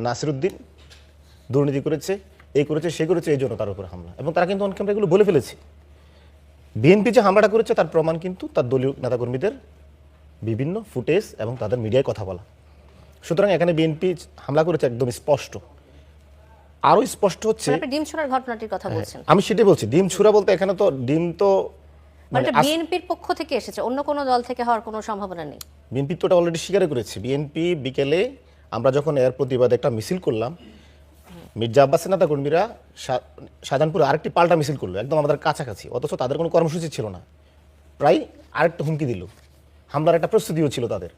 নাসিরউদ্দিন দুর্নীতি করেছে, এই করেছে, সে করেছে, এই জন্য তার উপর হামলা। এবং তারা কিন্তু অন ক্যামেরা এগুলো বলে ফেলেছে। বিএনপি যে হামলাটা করেছে তার প্রমাণ কিন্তু তার দলীয় নেতাকর্মীদের বিভিন্ন ফুটেজ এবং তাদের মিডিয়ায় কথা বলা। সুতরাং এখানে বিএনপি হামলা করেছে একদম স্পষ্ট। আরো স্পষ্ট হচ্ছে আপনি ডিম ছোড়ার ঘটনাটির কথা বলছেন। আমি সেটাই বলছি, ডিম ছুরা বলতে এখানে তো ডিম তো মানে বিএনপির পক্ষ থেকে এসেছে, অন্য কোনো দল থেকে হওয়ার কোনো সম্ভাবনা নেই। বিএনপি তো ওটা অলরেডি স্বীকার করেছে। বিএনপি বিকেলে আমরা যখন এর প্রতিবাদে একটা মিছিল করলাম, মির্জা আব্বাসের নেতা কর্মীরা শাহজাহানপুরে আরেকটি পাল্টা মিছিল করলো একদম আমাদের কাছাকাছি, অথচ তাদের কোনো কর্মসূচি ছিল না। প্রায় আরেকটা হুমকি দিল, হামলার একটা প্রস্তুতিও ছিল তাদের।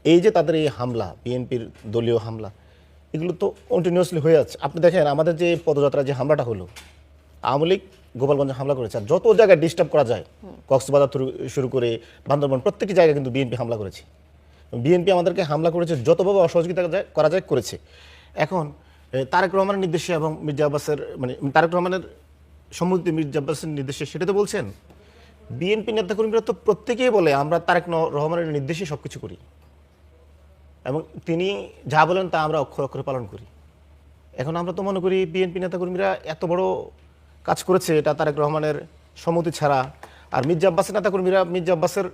এই যে তাদের এই হামলা, বিএনপির দলীয় হামলা, এগুলো তো কন্টিনিউয়াসলি হয়ে যাচ্ছে। আপনি দেখেন আমাদের যে পদযাত্রা যে হামলাটা হলো, আওয়ামী লীগ গোপালগঞ্জে হামলা করেছে, আর যত জায়গায় ডিস্টার্ব করা যায়, কক্সবাজার শুরু করে বান্দরবান, প্রত্যেকটি জায়গায় কিন্তু বিএনপি হামলা করেছে। বিএনপি আমাদেরকে হামলা করেছে, যতভাবে অসহযোগিতা করা যায় করেছে। এখন তারেক রহমানের নির্দেশে এবং মির্জা আব্বাসের মানে তারেক রহমানের সম্মতি মির্জা আব্বাসের নির্দেশে, সেটা তো বলছেন। বিএনপি নেতাকর্মীরা তো প্রত্যেকেই বলে আমরা তারেক রহমানের নির্দেশে সব কিছু করি এবং তিনি যা বলেন তা আমরা অক্ষরে অক্ষরে পালন করি। এখন আমরা তো মনে করি বিএনপি নেতাকর্মীরা এত বড় কাজ করেছে এটা তারেক রহমানের সম্মতি ছাড়া, আর মির্জা আব্বাসের নেতাকর্মীরা মির্জা আব্বাসের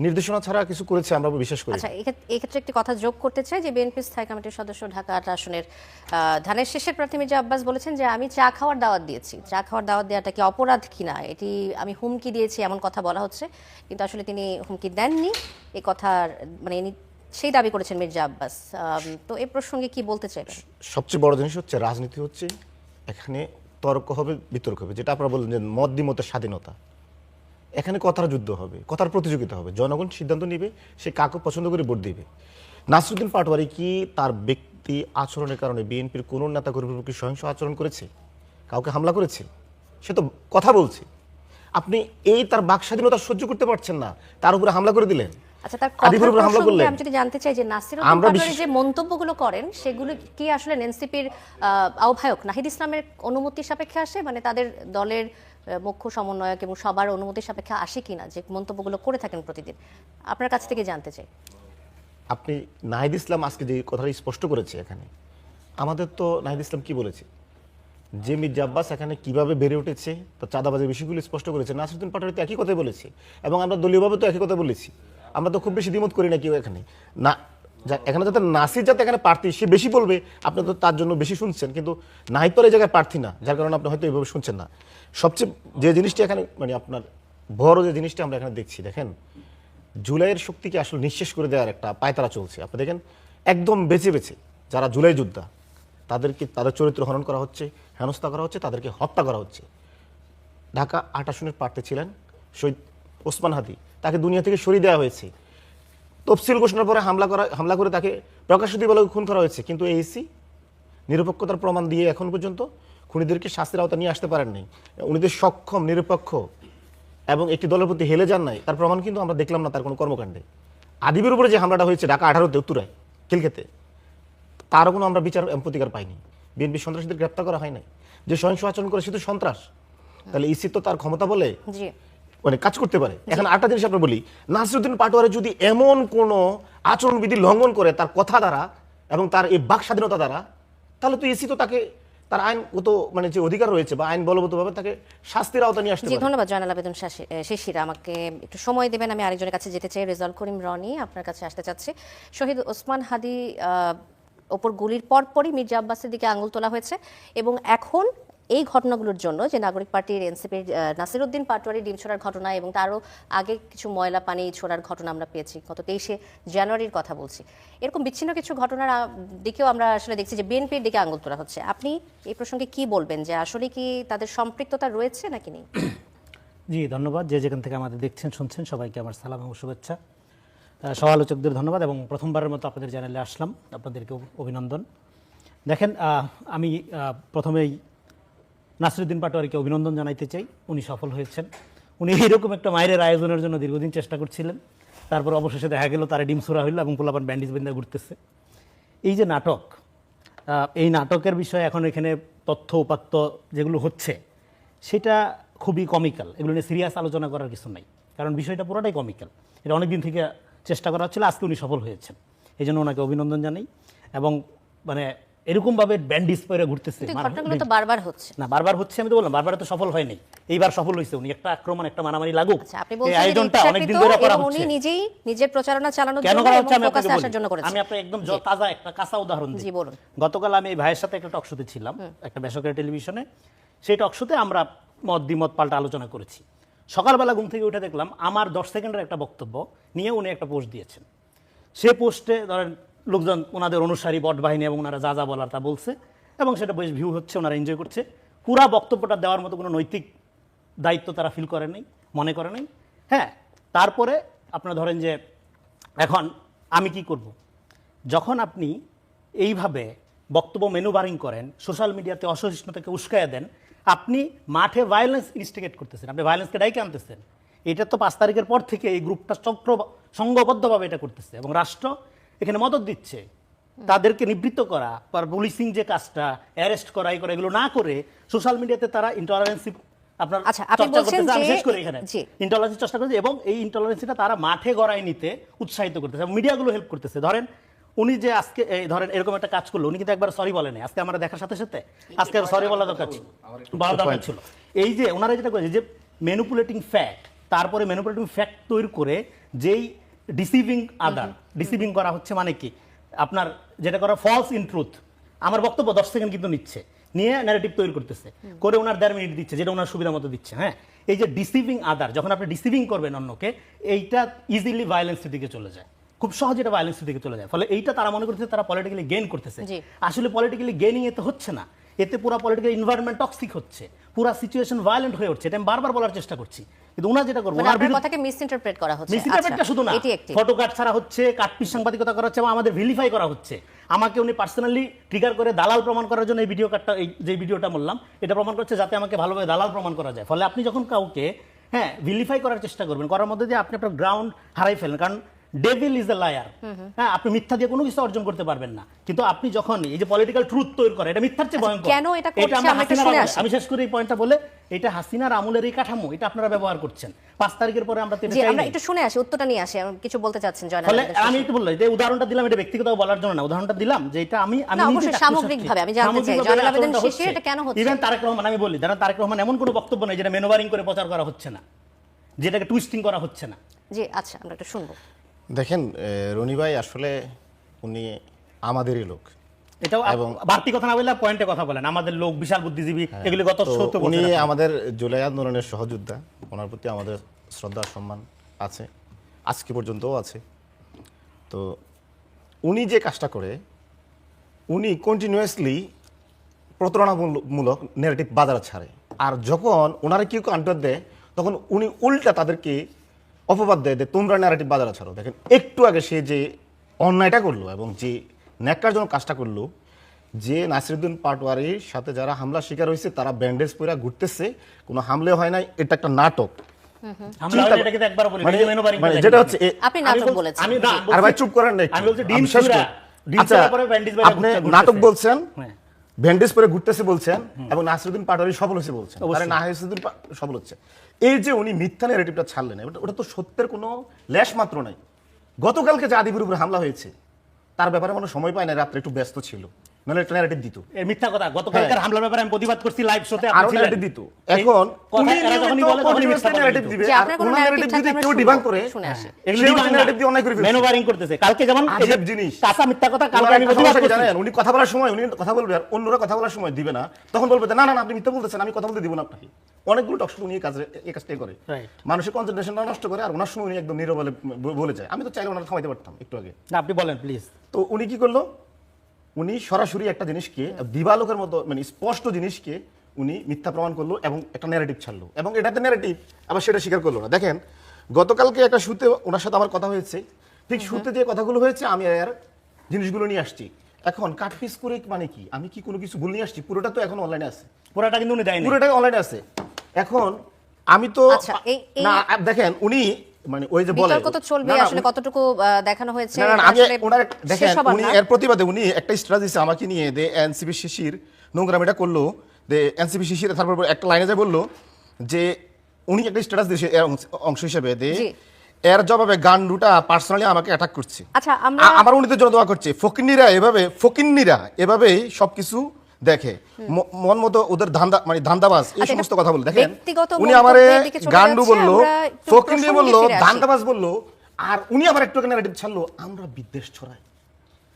নির্দেশনা ছাড়া কিছু করেছে আমরা বিশ্বাস করি। আচ্ছা, এই ক্ষেত্রে একটি কথা যোগ করতে চাই যে বিএনপি স্থায়ী কমিটির সদস্য ঢাকা ৮ আসনের ধানের শেষের প্রার্থী মির্জা আব্বাস বলেছেন যে আমি চা খাওয়ার দাওয়াত দিয়েছি। চা খাওয়ার দাওয়াত দেওয়াটা কি অপরাধ কিনা, এটি আমি হুমকি দিয়েছি এমন কথা বলা হচ্ছে, কিন্তু আসলে তিনি হুমকি দেননি, এই কথার মানে সেই দাবি করেছেন মির্জা আব্বাস। তো এই প্রসঙ্গে কি বলতে চাইবেন? সবচেয়ে বড় জিনিস হচ্ছে রাজনীতি হচ্ছে এখানে তর্ক হবে, বিতর্ক হবে, যেটা আপনারা বললেন যে মত দ্বিমতের স্বাধীনতা। এখানে কথার যুদ্ধ হবে, কথার প্রতিযোগিতা হবে, জনগণ সিদ্ধান্ত নিবে সে কাকে পছন্দ করে ভোট দিবে। নাসিরউদ্দিন পাটোয়ারি কি তার ব্যক্তি আচরণের কারণে বিএনপির কোনো নেতা কর্মীর কি সহিংস আচরণ করেছে, কাউকে হামলা করেছে? সে তো কথা বলছে। আপনি এই তার বাক স্বাধীনতা সহ্য করতে পারছেন না, তার উপরে হামলা করে দিলেন। আচ্ছা, তার কথার প্রসঙ্গে আমি যদি জানতে চাই যে নাসিরউদ্দিন পাটোয়ারি যে মন্তব্যগুলো করেন সেগুলো কি আসলে এনসিপির আহ্বায়ক নাহিদ ইসলামের অনুমতি সাপেক্ষে আসে, মানে তাদের দলের মুখ্য সমন্বয়ক এবং সবার অনুমতি সাপেক্ষে আসে কিনা যে মন্তব্যগুলো করে থাকেন প্রতিদিন? আপনার কাছ থেকে জানতে চাই। আপনি নাহিদ ইসলাম আজকে যে কথাটা স্পষ্ট করেছে এখানে, আমাদের তো নাহিদ ইসলাম কি বলেছে যে মির্জা আব্বাস এখানে কিভাবে বেড়ে উঠেছে, তো চাঁদাবাজের বিষয়গুলো স্পষ্ট করেছে। নাসিরউদ্দিন পাটোয়ারি তো একই কথাই বলেছে এবং আমরা দলীয়ভাবে তো একই কথা বলেছি। আমরা তো খুব বেশি দ্বিমত করি না কেউ এখানে না। এখানে যাতে নাসির যাতে এখানে প্রার্থী সে বেশি বলবে, আপনি তো তার জন্য বেশি শুনছেন, কিন্তু নাহিদ তো এই জায়গায় প্রার্থী না, যার কারণে আপনি হয়তো এইভাবে শুনছেন না। সবচেয়ে যে জিনিসটি এখানে মানে আপনার বড় যে জিনিসটি আমরা এখানে দেখছি, দেখেন জুলাইয়ের শক্তিকে আসলে নিঃশেষ করে দেওয়ার একটা পায়তারা চলছে। আপনি দেখেন একদম বেছে বেছে যারা জুলাই যোদ্ধা তাদের চরিত্র হনন করা হচ্ছে, হেনস্থা করা হচ্ছে, তাদেরকে হত্যা করা হচ্ছে। ঢাকা ৮ আসনের প্রার্থী ছিলেন শহীদ ওসমান হাদি, তাকে দুনিয়া থেকে সরিয়ে দেওয়া হয়েছে। তফসিল ঘোষণার পরে হামলা করে তাকে প্রকাশ্য দিবালোকে খুন করা হয়েছে, কিন্তু এইসি নিরপেক্ষতার প্রমাণ দিয়ে এখন পর্যন্ত খুনিদেরকে শাস্তির আওতা নিয়ে আসতে পারেন নাই। উনিদের সক্ষম, নিরপেক্ষ এবং একটি দলের প্রতি হেলে যান নাই, তার প্রমাণ কিন্তু আমরা দেখলাম না তার কোনো কর্মকাণ্ডে। আদিবের উপরে যে হামলাটা হয়েছে ঢাকা 18-তে উত্তরায় খিলক্ষেতে, তারও কোনো আমরা বিচার প্রতিকার পাইনি। বিএনপি সন্ত্রাসীদের গ্রেপ্তার করা হয় নাই। যে সহিংস আচরণ করে সে তো সন্ত্রাস, তাহলে ইসি তো তার ক্ষমতা বলে মানে কাজ করতে পারে। এখন আরেকটা জিনিস আমরা বলি, নাসিরউদ্দিন পাটোয়ারি যদি এমন কোনো আচরণবিধি লঙ্ঘন করে তার কথা দ্বারা এবং তার এই বাক স্বাধীনতা দ্বারা, তাহলে তো ইসি তো তাকে তার আইনগত মানে যে অধিকার রয়েছে বা আইন বলবৎভাবে তাকে শাস্তির আওতা নিয়ে আসতে পারে। ধন্যবাদ জয়নাল আবেদন শিশির। আমাকে একটু সময় দেবেন, আমি আরেকজনের কাছে যেতে চাই। রেজাউল করিম রনি, আপনার কাছে আসতে চাচ্ছি। শহীদ ওসমান হাদি ওপর গুলির পরপরই মির্জা আব্বাসের দিকে আঙুল তোলা হয়েছে এবং এখন এই ঘটনাগুলোর জন্য যে নাগরিক পার্টির এনসিপির নাসিরউদ্দিন পাটোয়ারি ডিম ছোড়ার ঘটনা এবং তারও আগে কিছু ময়লা পানি ছোড়ার ঘটনা আমরা পেয়েছি, গত 23শে জানুয়ারির কথা বলছি, এরকম বিচ্ছিন্ন কিছু ঘটনার দিকেও আমরা আসলে দেখছি যে বিএনপির দিকে আঙুল তোলা হচ্ছে। আপনি এই প্রসঙ্গে কি বলবেন, যে আসলে কি তাদের সম্পৃক্ততা রয়েছে নাকি নেই? জি ধন্যবাদ। যে যেখান থেকে আমাদের দেখছেন শুনছেন সবাইকে আমার সালাম এবং শুভেচ্ছা। সমালোচকদের ধন্যবাদ এবং প্রথমবারের মতো আপনাদের চ্যানেলে আসলাম, আপনাদেরকে অভিনন্দন। দেখেন, আমি প্রথমেই নাসিরউদ্দিন পাটোয়ারিকে অভিনন্দন জানাইতে চাই। উনি সফল হয়েছেন। উনি এইরকম একটা মায়ের আয়োজনের জন্য দীর্ঘদিন চেষ্টা করছিলেন, তারপর অবশেষে দেখা গেল তারা ডিম ছোড়া হইল এবং পোলাপান ব্যান্ডিজ বেন্দা ঘুরতেছে। এই যে নাটক, এই নাটকের বিষয়ে এখন এখানে তথ্য উপাত্ত যেগুলো হচ্ছে সেটা খুবই কমিক্যাল। এগুলো নিয়ে সিরিয়াস আলোচনা করার কিছু নাই, কারণ বিষয়টা পুরোটাই কমিক্যাল। এটা অনেক দিন থেকে চেষ্টা করা হচ্ছিল, আজকে উনি সফল হয়েছেন, এই জন্য ওনাকে অভিনন্দন জানাই। এবং মানে এরকম ভাবে ব্যান্ডিজ পরে ঘুরতেছে কিন্তু এই ঘটনাগুলো তো বারবার হচ্ছে। না বারবার হচ্ছে, আমি তো বললাম বারবার তো সফল হয়নি, এইবার সফল হয়েছে। উনি একটা আক্রমণ, একটা মারামারি লাগুক, আচ্ছা, আপনি এই বলছেন যে আয়োজনটা অনেকদিন ইচ্ছাকৃত ধরে করা এবং উনি হচ্ছে। নিজেই নিজের প্রচারণা চালানোর কেন জন্য করা এবং হচ্ছে আমি আপনাকে ফোকাসে বলি। আসার জন্য করেছে। আমি আপনাকে একদম তাজা একটা কাঁচা উদাহরণ দিই। জি, বলুন। গতকাল আমি এই ভাইয়ের সাথে একটা টক শোতে ছিলাম, একটা বেসরকারি টেলিভিশনে। সেই টক শোতে আমরা দ্বিমত পাল্টা আলোচনা করেছি। সকালবেলা ঘুম থেকে উঠে দেখলাম আমার 10 সেকেন্ডের একটা বক্তব্য নিয়ে উনি একটা পোস্ট দিয়েছেন। সে পোস্টে ধরেন লোকজন ওনাদের অনুসারী বট বাহিনী এবং ওনারা যা যা বলার তা বলছে এবং সেটা বেশ ভিউ হচ্ছে, ওনারা এনজয় করছে। পুরা বক্তব্যটা দেওয়ার মতো কোনো নৈতিক দায়িত্ব তারা ফিল করে নাই, মনে করে নাই। হ্যাঁ, তারপরে আপনারা ধরেন যে এখন আমি কি করব, যখন আপনি এইভাবে বক্তব্য মেনুবারিং করেন, সোশ্যাল মিডিয়াতে অসহিষ্ণুতাকে উস্কায়া দেন, আপনি মাঠে ভায়োলেন্স ইনস্টিগেট করতেছেন, আপনি ভায়োলেন্সকে ডাইকে আনতেছেন। এটা তো 5 তারিখের পর থেকে এই গ্রুপটা সংঘবদ্ধভাবে এটা করতেছে এবং রাষ্ট্র এখানে মদত দিচ্ছে। তাদেরকে নিবৃত্ত করা, পুলিশিং যে কাজটা, অ্যারেস্ট করা, এই করা, এগুলো না করে সোশ্যাল মিডিয়াতে তারা ইন্টলারেন্সি আপনার আচ্ছা, আপনি চর্চা বলছেন করতেছে। আমি যে- শেষ করি এখানে, জি। ইন্টলারেন্সি চেষ্টা করছে এবং এই ইন্টলারেন্সিটা তারা মাঠে গড়ায় নিতে উৎসাহিত করতেছে এবং মিডিয়াগুলো হেল্প করতেছে। ধরেন উনি যে আজকে ধরেন এরকম একটা কাজ করলো, উনি কিন্তু একবার সরি বলেন আজকে আমরা দেখার সাথে সাথে আজকে সরি বলা দরকার ছিল, বলা দরকার ছিল। এই যে ওনারা যেটা করেছে যে ম্যানিপুলেটিং ফ্যাক্ট, তারপরে ম্যানিপুলেটিং ফ্যাক্ট তৈরি করে যেই ডিসিভিং ডিসিভিং করা হচ্ছে, মানে কি আপনার যেটা করা ফলস ইন ট্রুথ। আমার বক্তব্য 10 সেকেন্ড কিন্তু নিচ্ছে, নিয়ে ন্যারেটিভ তৈরি করতেছে, করে ওনার 1.5 মিনিট দিচ্ছে, যেটা ওনার সুবিধা মতো দিচ্ছে। হ্যাঁ, এই যে ডিসিভিং আদার, যখন আপনি ডিসিভিং করবেন অন্যকে, এইটা ইজিলি ভায়োলেন্সের দিকে চলে যায়, খুব সহজে এটা ভায়োলেন্সের দিকে চলে যায়। ফলে এইটা তারা মনে করতেছে তারা পলিটিক্যালি গেইন করতেছে। জি। আসলে পলিটিক্যালি গেইনিং এতে হচ্ছে না, এতে পুরো পলিটিক্যাল এনভায়রনমেন্ট টক্সিক হচ্ছে, পুরো সিচুয়েশন ভায়োলেন্ট হয়ে উঠছে। এটা আমি বারবার বলার চেষ্টা করছি, কিন্তু ওনা যেটা করবো, মানে ওনার আপনার বিরুদ্ধে কথাকে মিসইন্টারপ্রেট করা হচ্ছে। মিসইন্টারপ্রেটটা শুধু না, এটি একটি। ফটো কাট ছাড়া হচ্ছে, কাটপিস সাংবাদিকতা করা হচ্ছে এবং আমাদের ভিলিফাই করা হচ্ছে। আমাকে উনি পার্সোনালি ট্রিগার করে দালাল প্রমাণ করার জন্য এই ভিডিও কাটটা, এই যে ভিডিওটা বললাম, এটা প্রমাণ করছে যাতে আমাকে ভালোভাবে দালাল প্রমাণ করা যায়। ফলে আপনি যখন কাউকে ভিলিফাই করার চেষ্টা করবেন, করার মধ্যে দিয়ে আপনি আপনার গ্রাউন্ড হারাই ফেলেন। কারণ ডেভিল ইজ এ লায়ার। হ্যাঁ, আপনি মিথ্যা দিয়ে কোনো কিছু অর্জন করতে পারবেন না। কিন্তু আপনি যখন এই যে পলিটিক্যাল ট্রুথ তৈরি করে, এটা মিথ্যার চেয়ে ভয়ঙ্কর। কেন এটা করছে আমরা আমরা একটু হাসিনার শুনে আমলে- আসি। আমি শেষ করে এই পয়েন্টটা বলে, এটা হাসিনার আমলের এই কাঠামো, এটা আপনারা ব্যবহার করছেন। 5 তারিখের পরে আমরা তো এটা জি, চাই আমরা নাই। একটু শুনে আসি, উত্তরটা নিয়ে আসি। আমি কিছু বলতে চাচ্ছেন জয়নাল ফলে আবেদিন আমি শশী। একটু বললাম যে উদাহরণটা দিলাম, এটা ব্যক্তিগত বলার জন্য না, উদাহরণটা দিলাম যে এটা আমি না, অবশ্যই সামগ্রিকভাবে আমি জানতে চাই, জয়নাল আবেদিন শশী এটা কেন হচ্ছে? ইভেন তারেক রহমান, আমি বলি যারা তারেক রহমান এমন কোনো বক্তব্য নেই যেটা মেনোভারিং করে প্রচার করা হচ্ছে না, যেটাকে টুইস্টিং করা হচ্ছে না। জি, আচ্ছা, আমরা একটু শুনবো। দেখেন রনি ভাই আসলে উনি আমাদেরই লোক। এটাও এবং- বাড়তি কথা না বললে পয়েন্টে কথা বলেন, আমাদের লোক বিশাল বুদ্ধিজীবী, এগুলি গত তো 70 উনি বছর। আমাদের জুলাই আন্দোলনের সহযোদ্ধা, ওনার প্রতি আমাদের শ্রদ্ধা সম্মান আছে, আজকে পর্যন্তও আছে। তো উনি যে কাজটা করে, উনি কন্টিনিউয়াসলি প্রতারণামূলক নেগেটিভ বাজারে ছাড়ে। আর যখন ওনারা কেউ আন্টার দেয়, তখন উনি উল্টা তাদেরকে অপবাদ দেয় যে তোমরা ন্যারেটিভ বাজারে ছাড়ো। দেখেন একটু আগে সে যে অন্যায়টা করলো এবং যে ন্যাক্কারজনক কাজটা করলো, যে নাসিরুদ্দিন পাটোয়ারির সাথে যারা হামলা শিকার হয়েছে তারা ব্যান্ডেজ পরে ঘুরতেছে, কোনো হামলে হয় নাই, এটা একটা নাটক। আমরা চিন্তা- এটাকে তো একবার বলি, মানে- নিজে মেনোভারিং মানে করে যেটা দেখি। হচ্ছে আপনি নাটক বলেছেন। আমি না, আর ভাই চুপ করেন না একটু। আমি বলছি ডিম আমি শেষ চূড়া, করি। ডিম আচ্ছা, চূড়ার পরে ব্যান্ডেজ বাইরে আপনি ঘুরতেছে। নাটক বলছেন, হ্যাঁ। ব্যান্ডেজ পরে ঘুরতেছে বলছেন, এবং নাসিরুদ্দিন পাটোয়ারি সফল হয়েছে বলছেন, আরে নাসিরুদ্দিন সফল হচ্ছে। এই যে উনি মিথ্যা ন্যারেটিভটা ছাড়লেন, ওটা তো সত্যের কোনো লেশ মাত্র নাই। গতকালকে যে আদিপুর উপরে হামলা হয়েছে, তার ব্যাপারে কোনো সময় পায় না, রাত্রে একটু ব্যস্ত ছিল, নাহলে একটা ন্যারেটিভ দিত। এর মিথ্যা কথা, গতকালকার হামলার ব্যাপারে আমি প্রতিবাদ করছি লাইভ শোতে, আরো ন্যারেটিভ দিত। এখন উনি যখনই বলে তখনই মিথ্যা ন্যারেটিভ দিবে, যে আর আপনার কোনো ওনার narrative ন্যারেটিভ যদি থাকলে কেউ আমরা ডিবাং শুনবো, করে, শুনে আসি। সেও ন্যারেটিভ দিয়ে অন্যায় করে ফেলছে। মেনোভারিং করতেছে। কালকে যেমন এই যে আজব জিনিস। কাঁচা মিথ্যা কথা, কালকে ওনার আমি একটা প্রতিবাদ সমস্যা কি করছি। জানেন? উনি কথা বলার সময় উনি কথা বলবে, আর অন্যরা কথা বলার সময় দিবে না, তখন বলবে যে না না না, আপনি মিথ্যা বলতেছেন, আমি কথা বলতে দিব না আপনাকে। অনেকগুলো টক শো উনি এই কাজটাই করে, Right. মানুষের কনসেন্ট্রেশনটা নষ্ট করে, আর ওনার সময় উনি একদম নীরব বলে যায়। আমি তো চাইলে ওনার থামাইতে পারতাম একটু আগে। না, আপনি বলেন প্লিজ। তো উনি কি করলো, উনি সরাসরি একটা জিনিসকে দিবালোকের মতো, মানে স্পষ্ট জিনিসকে উনি মিথ্যা প্রমাণ করলো এবং একটা ন্যারেটিভ ছাড়লো, এবং এটাতে ন্যারেটিভ আবার সেটা স্বীকার করলো না। দেখেন গতকালকে একটা শুতে ওনার সাথে আমার কথা হয়েছে, ঠিক শুতে যে কথাগুলো হয়েছে আমি আর জিনিসগুলো নিয়ে আসছি। এখন কাটপিস করে মানে কি, আমি কি কোনো কিছু ভুল নিয়ে আসছি? পুরোটা তো এখন অনলাইনে আছে, পুরাটা কিন্তু উনি দেয়নি। পুরোটাই অনলাইনে আছে। এখন আমি তো আচ্ছা, এই- না, দেখেন উনি মানে ওই যে বলে বিতর্ক তো চলবে, না, না, আসলে কতটুকু দেখানো হয়েছে না, না, না, আমি আসলে ওনার দেখেন শেষ হবার উনি না। এর প্রতিবাদে উনি একটা স্ট্যাটাস দিয়েছে আমাকে নিয়ে, দে এনসিপি শিশির নোংরামিটা করলো, দে এনসিপি শিশির তারপর একটা লাইনে যায় বললো যে উনি একটা স্ট্যাটাস দিয়েছে এর অংশ হিসেবে, দে জি। এর জবাবে গান্ডুটা পার্সোনালি আমাকে অ্যাটাক করছে। আচ্ছা, আমরা আমার উন্নতির জন্য দোয়া করছে। ফকিন্নিরা এভাবেই সবকিছু দেখে মন মতো ওদের ধান্দা মানে ধান্দাবাজ এই আচ্ছা, সমস্ত কথা বলে। দেখেন ব্যক্তিগত উনি আমারে মন্তব্যের দিকে চলে গান্ডু যাচ্ছে, বললো, আমরা একটু ফকিন্নি প্রসঙ্গে বললো, ফিরে আসি। ধান্দাবাজ বললো, আর উনি আবার একটু ন্যারেটিভ ছাড়লো আমরা বিদ্বেষ ছড়াই।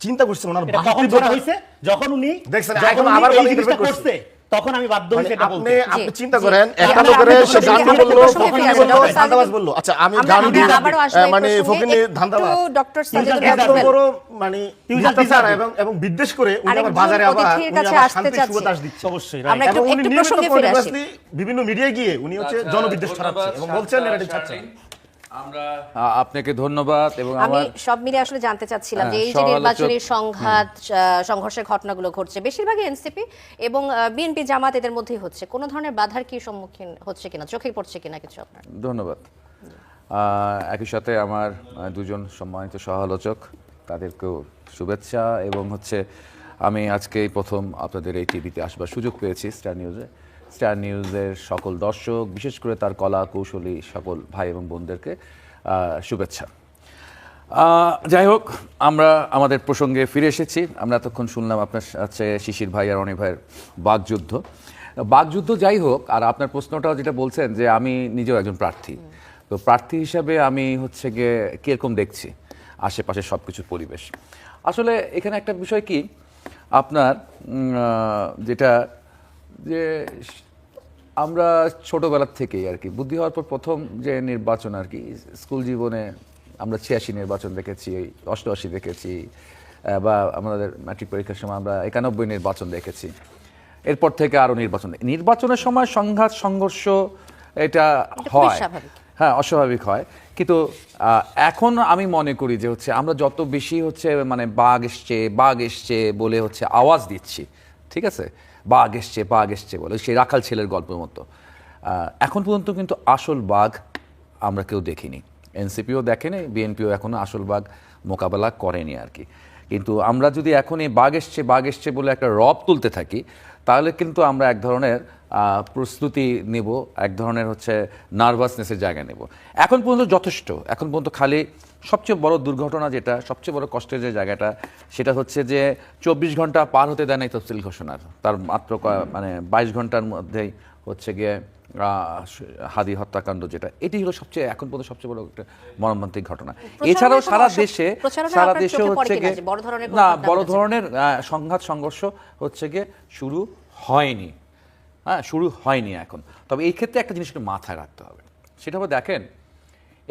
চিন্তা করছেন ওনার এটা কখন করা হয়েছে? যখন উনি দেখছেন, যখন এখন উনি আবার এই বলে জিনিসটা interpret করছে, তখন আমি বাধ্য হয়েছি এটা বলতে। আপনি জি, চিন্তা জি। করেন জি, একটা আমরা লোকের একটু সে প্রসঙ্গে গান্ডু ফিরে বললো, আসি, ফকিন্নি ডক্টর বললো, সাজিদুল- ধান্দাবাজ বললো। আচ্ছা আমি আমরা গান্ডু আবারও আসবো এই মানে প্রসঙ্গে। ফকিন্নি একটু ধান্দাবাজ ডক্টর সাজিদুল এত রাজু বড় মানে মিথ্যাচার এবং বিদ্বেষ করে উনি আবার আরেকজন বাজারে আবার অতিথির উনি কাছে আবার আসতে শান্তির চাচ্ছি। সুবাতাস দিচ্ছে। অবশ্যই আমরা right। একটু এবং উনি একটু নিয়মিত প্রসঙ্গে ফিরে আসি। continuously বিভিন্ন মিডিয়ায় গিয়ে উনি হচ্ছে জনবিদ্বেষ ছড়াচ্ছে এবং বলছেন ন্যারেটিভ ছাড়ছেন। আপনাকে ধন্যবাদ। এবং আমি আমার সব মিলে আসলে জানতে চাচ্ছিলাম যে এই যে সমালোচক- নির্বাচনী সংঘাত সংঘর্ষের ঘটনাগুলো ঘটছে বেশিরভাগই এনসিপি এবং বিএনপি জামাত এদের মধ্যেই হচ্ছে, কোনো ধরনের বাধার কি সম্মুখীন হচ্ছে কিনা, চোখে পড়ছে কিনা কিছু আপনার? ধন্যবাদ। একই সাথে আমার দুজন সম্মানিত সহ-আলোচক, তাদেরকেও শুভেচ্ছা। এবং হচ্ছে আমি আজকে প্রথম আপনাদের এই টিভিতে আসবার সুযোগ পেয়েছি স্টার নিউজে। স্টার নিউজের সকল দর্শক, বিশেষ করে তার কলা কৌশলী সকল ভাই এবং বোনদেরকে শুভেচ্ছা। যাই হোক, আমরা আমাদের প্রসঙ্গে ফিরে এসেছি। আমরা এতক্ষণ শুনলাম আপনার কাছে শিশির ভাই আর অনিক ভাইয়ের বাকযুদ্ধ যাই হোক। আর আপনার প্রশ্নটাও যেটা বলছেন যে আমি নিজেও একজন প্রার্থী, তো প্রার্থী হিসাবে আমি হচ্ছে গিয়ে কীরকম দেখছি আশেপাশে সব কিছুর পরিবেশ। আসলে এখানে একটা বিষয় কি, আপনার যেটা যে আমরা ছোটোবেলার থেকেই আর কি বুদ্ধি হওয়ার পর প্রথম যে নির্বাচন আর কি স্কুল জীবনে আমরা 86 নির্বাচন দেখেছি, 88 দেখেছি, বা আমাদের ম্যাট্রিক পরীক্ষার সময় আমরা 91 নির্বাচন দেখেছি। এরপর থেকে আরও নির্বাচনের সময় সংঘাত সংঘর্ষ এটা হয়, হ্যাঁ অস্বাভাবিক হয়। কিন্তু এখন আমি মনে করি যে হচ্ছে আমরা যত বেশি হচ্ছে মানে বাঘ এসছে বলে হচ্ছে আওয়াজ দিচ্ছি, ঠিক আছে, বাঘ এসছে বলে সেই রাখাল ছেলের গল্পের মতো, এখন পর্যন্ত কিন্তু আসল বাঘ আমরা কেউ দেখিনি। এনসিপিও দেখেনি, বিএনপিও এখনো আসল বাঘ মোকাবেলা করেনি আর কি। কিন্তু আমরা যদি এখন এই বাঘ এসছে বলে একটা রব তুলতে থাকি, তাহলে কিন্তু আমরা এক ধরনের প্রস্তুতি নেব, এক ধরনের হচ্ছে নার্ভাসনেসের জায়গা নেব। এখন পর্যন্ত যথেষ্ট। এখন পর্যন্ত খালি সবচেয়ে বড় দুর্ঘটনা যেটা, সবচেয়ে বড় কষ্টের যে জায়গাটা, সেটা হচ্ছে যে 24 ঘন্টা পার হতে দেয় নাই তফসিল ঘোষণার, তার মাত্র মানে 22 ঘন্টার মধ্যেই হচ্ছে গিয়ে হাদি হত্যাকাণ্ড, যেটা এটি হলো সবচেয়ে এখন পর্যন্ত সবচেয়ে বড় একটা মর্মান্তিক ঘটনা। এছাড়াও সারা দেশে হচ্ছে গিয়ে না বড় ধরনের সংঘাত সংঘর্ষ হচ্ছে গিয়ে শুরু হয়নি, শুরু হয়নি এখন। তবে এই ক্ষেত্রে একটা জিনিস একটু মাথায় রাখতে হবে, সেটা হলো দেখেন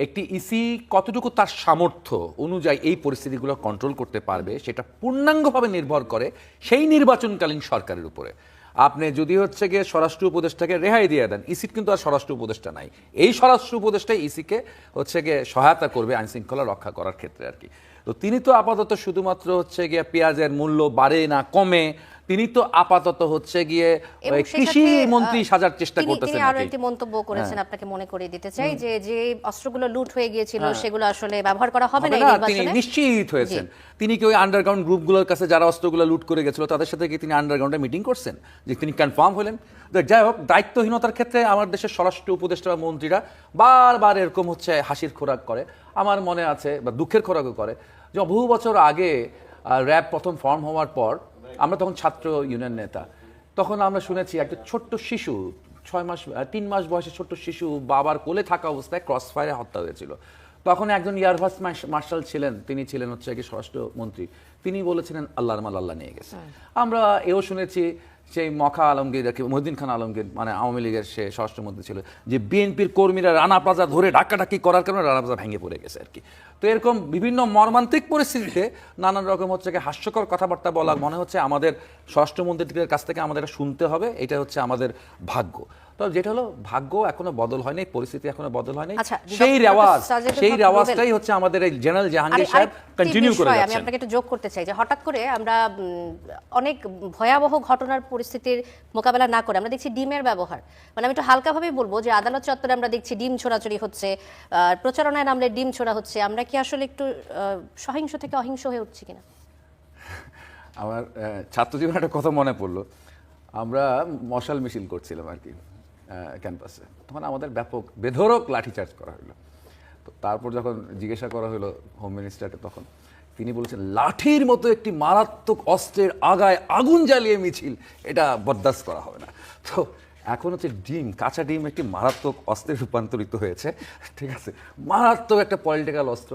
একটি ইসি কতটুকু তার সামর্থ্য অনুযায়ী এই পরিস্থিতিগুলো কন্ট্রোল করতে পারবে সেটা পূর্ণাঙ্গভাবে নির্ভর করে সেই নির্বাচনকালীন সরকারের উপরে। আপনি যদি হচ্ছে গিয়ে স্বরাষ্ট্র উপদেষ্টাকে রেহাই দিয়ে দেন, ইসির কিন্তু আর স্বরাষ্ট্র উপদেষ্টা নাই, এই স্বরাষ্ট্র উপদেষ্টাই ইসিকে হচ্ছে গিয়ে সহায়তা করবে আইন শৃঙ্খলা রক্ষা করার ক্ষেত্রে আর কি। তো তিনি তো আপাতত শুধুমাত্র হচ্ছে গিয়ে পেঁয়াজের মূল্য বাড়ে না কমে, তিনি তো আপাতত হচ্ছে গিয়ে কৃষি মন্ত্রী সাজার চেষ্টা করতেছেন। তিনি আরো একটি মন্তব্য করেছেন, আপনাকে মনে করিয়ে দিতে চাই যে যে অস্ত্রগুলো লুট হয়ে গিয়েছিল সেগুলো আসলে ব্যবহার করা হবে না এই তিনি নির্বাচনে। নিশ্চিত হয়েছেন। তিনি কি ওই আন্ডারগ্রাউন্ড গ্রুপগুলোর কাছে যারা অস্ত্রগুলো লুট করে গেছিল তাদের সাথে কি তিনি আন্ডারগ্রাউন্ডে মিটিং করছেন, যে তিনি কনফার্ম হলেন? যাই হোক, দায়িত্বহীনতার ক্ষেত্রে আমার দেশের স্বরাষ্ট্র উপদেষ্টা বা মন্ত্রীরা বারবার এরকম হচ্ছে হাসির খোরাক করে। আমার মনে আছে, বা দুঃখের খোরাকও করে, যে বহু বছর আগে র্যাব প্রথম ফর্ম হওয়ার পর আমরা তখন ছাত্র ইউনিয়ন নেতা, তখন আমরা শুনেছি একটা ছোট্ট শিশু 3 মাস বয়সের ছোট্ট শিশু বাবার কোলে থাকা অবস্থায় ক্রস ফায়ারে হত্যা হয়েছিল। তখন একজন এয়ার ভাইস মার্শাল ছিলেন, তিনি ছিলেন হচ্ছে স্বরাষ্ট্রমন্ত্রী, তিনি বলেছিলেন আল্লাহর মাল আল্লাহ নিয়ে গেছে। আমরা এও শুনেছি সেই মখা আলমগীর, মহিউদ্দিন খান আলমগীর মানে আওয়ামী লীগের সে স্বরাষ্ট্রমন্ত্রী ছিল, যে বিএনপির কর্মীরা রানা প্লাজা ধরে ডাকাডাকি করার কারণে রানা প্লাজা ভেঙে পড়ে গেছে আর কি। তো এরকম বিভিন্ন মর্মান্তিক পরিস্থিতিতে নানান রকম হচ্ছে হাস্যকর কথাবার্তা বলা, মনে হচ্ছে আমাদের স্বরাষ্ট্রমন্ত্রীদের কাছ থেকে আমাদের শুনতে হবে, এটা হচ্ছে আমাদের ভাগ্য। তবে যেটা হলো ভাগ্য এখনো বদল হয়নি, পরিস্থিতি এখনো বদল হয়নি, সেই রেওয়াজটাই হচ্ছে আমাদের এই জেনারেল জাহাঙ্গীর সাহেব কন্টিনিউ করে যাচ্ছেন। আমি আপনাকে একটু যোগ করতে চাই যে হঠাৎ করে আমরা অনেক ভয়াবহ ঘটনার পরিস্থিতির মোকাবেলা না করে আমরা দেখছি ডিমের ব্যবহার, মানে আমি একটু হালকাভাবে বলবো যে আদালত চত্বরে আমরা দেখছি ডিম ছোড়াছড়ি হচ্ছে, প্রচারণায় নামলে ডিম ছোড়া হচ্ছে। আমরা কি আসলে একটু সহিংস থেকে অহিংস হয়ে উঠছি কিনা? আমার ছাত্র জীবনে একটা কথা মনে পড়লো, আমরা মশাল মিছিল করছিলাম আর কি ক্যাম্পাসে, তখন আমাদের ব্যাপক বেধড়ক লাঠিচার্জ করা হলো। তো তারপর যখন জিজ্ঞাসা করা হলো হোম মিনিস্টারকে, তখন তিনি বলেছেন লাঠির মতো একটি মারাত্মক অস্ত্রের আগায় আগুন জ্বালিয়ে মিছিল, এটা বরদাস্ত করা হবে না। তো এখন হচ্ছে ডিম, কাঁচা ডিম একটি মারাত্মক অস্ত্রে রূপান্তরিত হয়েছে, ঠিক আছে, মারাত্মক একটা পলিটিক্যাল অস্ত্র।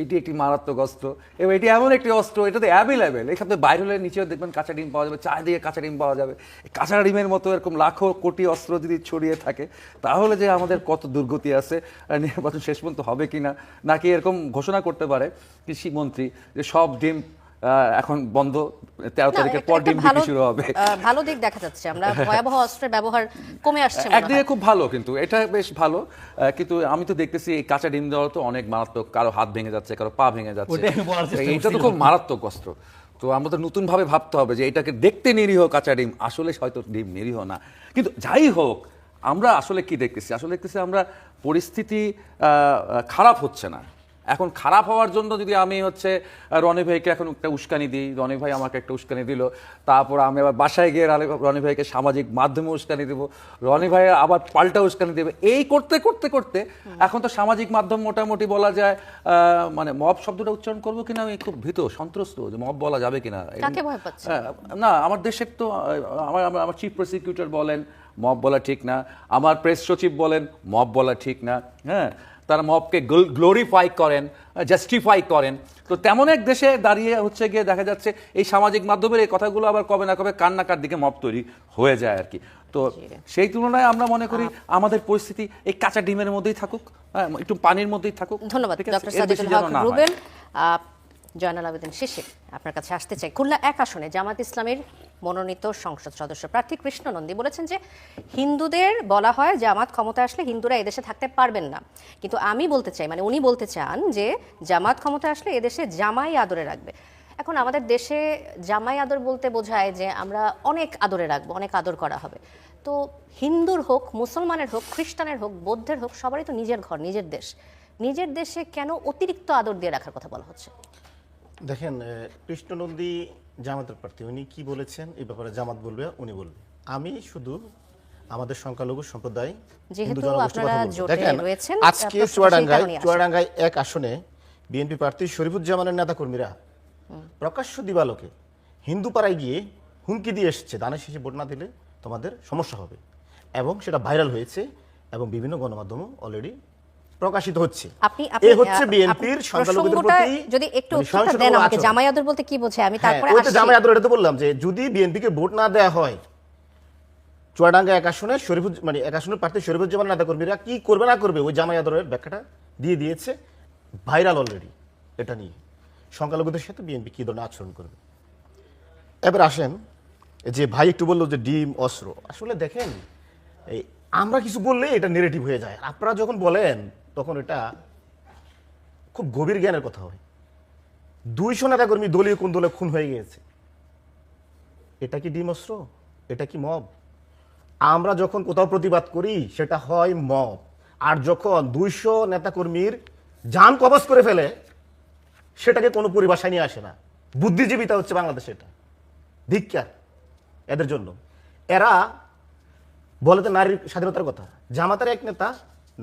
এটি একটি মারাত্মক অস্ত্র এবং এটি এমন একটি অস্ত্র, এটাতে অ্যাভেলেবেল। এখানে বাইরে হলে নিচেও দেখবেন কাঁচা ডিম পাওয়া যাবে, চারিদিকে কাঁচা ডিম পাওয়া যাবে। এই কাঁচা ডিমের মতো এরকম লাখো কোটি অস্ত্র যদি ছড়িয়ে থাকে, তাহলে যে আমাদের কত দুর্গতি আছে, আর নির্বাচন শেষ পর্যন্ত হবে কিনা, নাকি এরকম ঘোষণা করতে পারে কৃষিমন্ত্রী যে সব ডিম এখন বন্ধ, 13 না, তারিখের একটা- পর একটা ডিম বিক্রি শুরু হবে। ভালো দিক দেখা যাচ্ছে, আমরা ভয়াবহ অস্ত্রের ব্যবহার কমে আসছে মনে একদিকে হয়। খুব ভালো, কিন্তু এটা বেশ ভালো, কিন্তু আমি তো দেখতেছি এই কাঁচা ডিম দেওয়া তো অনেক মারাত্মক, কারো হাত ভেঙে যাচ্ছে, কারো পা ভেঙে যাচ্ছে, ওটাই আমি বলার চেষ্টা এইটা তো খুব মারাত্মক অস্ত্র। তো আমাদের নতুন ভাবে ভাবতে হবে যে এটাকে দেখতে নিরীহ কাঁচা ডিম, আসলে হয়তো ডিম নিরীহ না। কিন্তু যাই হোক, আমরা আসলে কি দেখতেছি, আসলে দেখতেছি আমরা পরিস্থিতি খারাপ হচ্ছে না। এখন খারাপ হওয়ার জন্য যদি আমি হচ্ছে রনি ভাইকে এখন একটা উস্কানি দিই, রনি ভাই আমাকে একটা উস্কানি দিল, তারপর আমি আবার বাসায় গিয়ে রনি ভাইকে সামাজিক মাধ্যমে উস্কানি দেবো, রনি ভাই আবার পাল্টা উস্কানি দেবে, এই করতে করতে করতে এখন তো সামাজিক মাধ্যম মোটামুটি বলা যায়, মানে মব শব্দটা উচ্চারণ করবো কিনা আমি খুব ভীত সন্ত্রস্ত, যে মব বলা যাবে কিনা। কাকে ভয় পাচ্ছে? না, আমার দেশের তো আমার চিফ প্রসিকিউটর বলেন মব বলা ঠিক না, আমার প্রেস সচিব বলেন মব বলা ঠিক না, হ্যাঁ, তারা মবকে গ্লোরিফাই করেন, জাস্টিফাই করেন। তো তেমন এক দেশে দাঁড়িয়ে হচ্ছে গিয়ে দেখা যাচ্ছে এই সামাজিক মাধ্যমের এই কথাগুলো আবার কবে না কবে কান্নাকার দিকে মব তৈরি হয়ে যায় আর কি। তো সেই তুলনায় আমরা মনে করি আমাদের পরিস্থিতি এই কাঁচা ডিমের মধ্যেই থাকুক, একটু পানির মধ্যেই থাকুক। ধন্যবাদ ঠিক আছে? ডক্টর এর সাদিকুল বেশি যেন হক না হয়। রুবেল। জয়নাল আবেদিন শিশির, আপনার কাছে আসতে চাই। খুলনা 1 আসনে জামাত ইসলামের মনোনীত সংসদ সদস্য প্রার্থী কৃষ্ণ নন্দী বলেছেন যে হিন্দুদের বলা হয় জামাত ক্ষমতা আসলে হিন্দুরা এদেশে থাকতে পারবেন না, কিন্তু আমি বলতে চাই, মানে উনি বলতে চান যে জামাত ক্ষমতা আসলে এদেশে জামাই আদরে রাখবে। এখন আমাদের দেশে জামাই আদর বলতে বোঝায় যে আমরা অনেক আদরে রাখবো, অনেক আদর করা হবে। তো হিন্দুর হোক, মুসলমানের হোক, খ্রিস্টানের হোক, বৌদ্ধের হোক, সবারই তো নিজের ঘর, নিজের দেশ। নিজের দেশে কেন অতিরিক্ত আদর দিয়ে রাখার কথা বলা হচ্ছে? দেখেন, কৃষ্ণ নন্দী জামাতের প্রার্থী, উনি কি বলেছেন এই ব্যাপারে জামাত বলবে, উনি বলবে। আমি শুধু আমাদের সংখ্যালঘু সম্প্রদায় যেহেতু হিন্দু জনগোষ্ঠীর আপনারা কথা বলবো। জোটে দেখেন, রয়েছেন, আজকে প্রশ্ন সেই কারণেই আসে। চুয়াডাঙ্গায় 1 আসনে বিএনপি প্রার্থী শরীফুজ্জামানের নেতাকর্মীরা প্রকাশ্য দিবালোকে হিন্দু পাড়ায় গিয়ে হুমকি দিয়ে এসছে, দানের শেষে ভোট না দিলে তোমাদের সমস্যা হবে, এবং সেটা ভাইরাল হয়েছে এবং বিভিন্ন গণমাধ্যমে অলরেডি প্রকাশিত হচ্ছে। আপনি এই হচ্ছে বিএনপির সংখ্যালঘুদের প্রসঙ্গটা প্রতি যদি একটু মানে উত্তরটা দেন সহিংসতামূলক আমাকে, আচরণ। জামাই আদর বলতে কি বোঝে, আমি হ্যাঁ, তারপরে ওই তো আসছি। জামাই আদর, এটা তো বললাম যে যদি বিএনপিকে ভোট না দেওয়া হয়, চুয়াডাঙ্গা 1 আসনে মানে 1 আসনের প্রার্থী শরীফুজ্জামান নেতাকর্মীরা কি করবে না করবে, ওই জামাই আদরের ব্যাখ্যাটা দিয়ে দিয়েছে, ভাইরাল অলরেডি। এটা নিয়ে সংখ্যালঘুদের সাথে বিএনপি কি ধরনের আচরণ করবে। এবার আসেন, যে ভাই একটু বললো যে ডিম অস্ত্র, আসলে দেখেন এই আমরা কিছু বললে এটা নেগেটিভ হয়ে যায়, আপনারা যখন বলেন তখন এটা খুব গভীর জ্ঞানের কথা হয়। 200 নেতাকর্মী দলীয় কোন দলে খুন হয়ে গিয়েছে, এটা কি ডিম অস্ত্র? এটা কি মব? আমরা যখন কোথাও প্রতিবাদ করি সেটা হয় মব, আর যখন 200 নেতাকর্মীর জান কবজ করে ফেলে সেটাকে কোনো পরিভাষায় নিয়ে আসে না। বুদ্ধিজীবিতা হচ্ছে বাংলাদেশে, এটা ধিক্কার এদের জন্য। এরা বলে তো নারীর স্বাধীনতার কথা, জামাতের এক নেতা